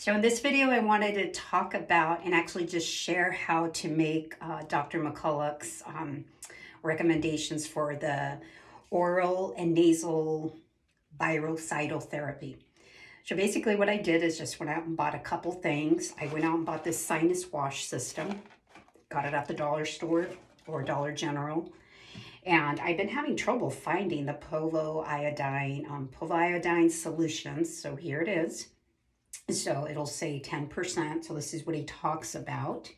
So in this video, I wanted to talk about and actually just share how to make Dr. McCullough's recommendations for the oral and nasal virucidal therapy. So basically what I did is just went out and bought a couple things. I went out and bought this sinus wash system, got it at the dollar store or Dollar General. And I've been having trouble finding the poviodine solutions. So here it is. So it'll say 10%. So this is what he talks about.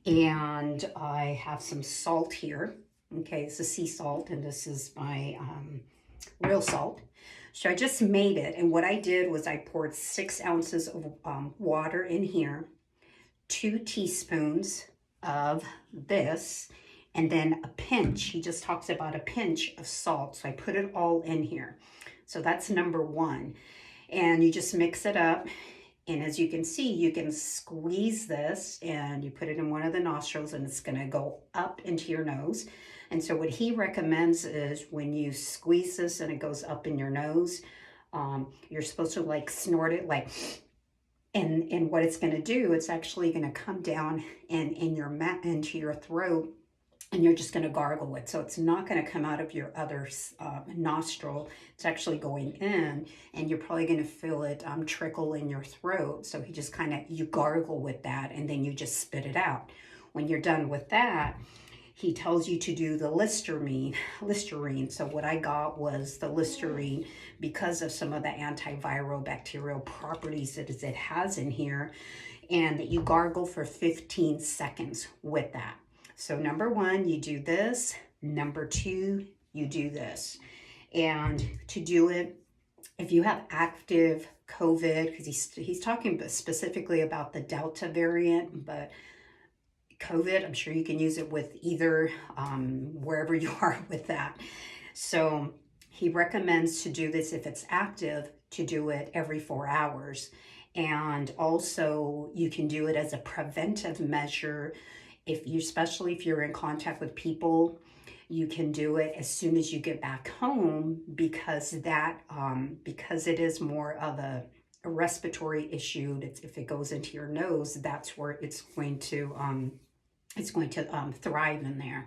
And I have some salt here. Okay, this is sea salt, and this is my real salt. So I just made it. And what I did was I poured 6 ounces of water in here, 2 teaspoons of this, and then a pinch. He just talks about a pinch of salt. So I put it all in here. So that's number 1. And you just mix it up. And as you can see, you can squeeze this and you put it in one of the nostrils and it's going to go up into your nose. And so what he recommends is when you squeeze this and it goes up in your nose, you're supposed to like snort it like, and what it's going to do, it's actually going to come down into your throat. And you're just going to gargle it. So it's not going to come out of your other nostril. It's actually going in, and you're probably going to feel it trickle in your throat. So he just you gargle with that, and then you just spit it out. When you're done with that, he tells you to do the Listerine. So what I got was the Listerine because of some of the antiviral bacterial properties that it has in here, and that you gargle for 15 seconds with that. So number 1, you do this. Number 2, you do this. And to do it, if you have active COVID, because he's talking specifically about the Delta variant, but COVID, I'm sure you can use it with either, wherever you are with that. So he recommends to do this if it's active, to do it every 4 hours. And also you can do it as a preventive measure. Especially if you're in contact with people, you can do it as soon as you get back home, because because it is more of a respiratory issue. If it goes into your nose, that's where it's going to thrive in there.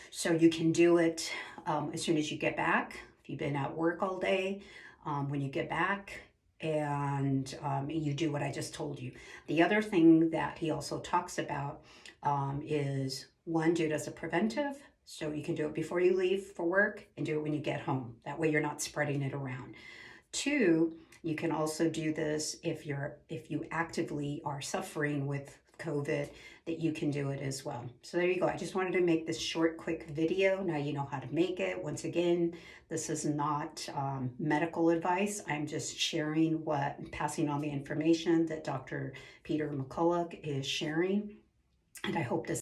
So you can do it as soon as you get back. If you've been at work all day, when you get back, and you do what I just told you. The other thing that he also talks about is 1, do it as a preventive. So you can do it before you leave for work and do it when you get home. That way you're not spreading it around. 2, you can also do this if you actively are suffering with COVID, that you can do it as well. So there you go. I just wanted to make this short, quick video. Now you know how to make it. Once again, this is not medical advice. I'm just passing on the information that Dr. Peter McCullough is sharing. And I hope this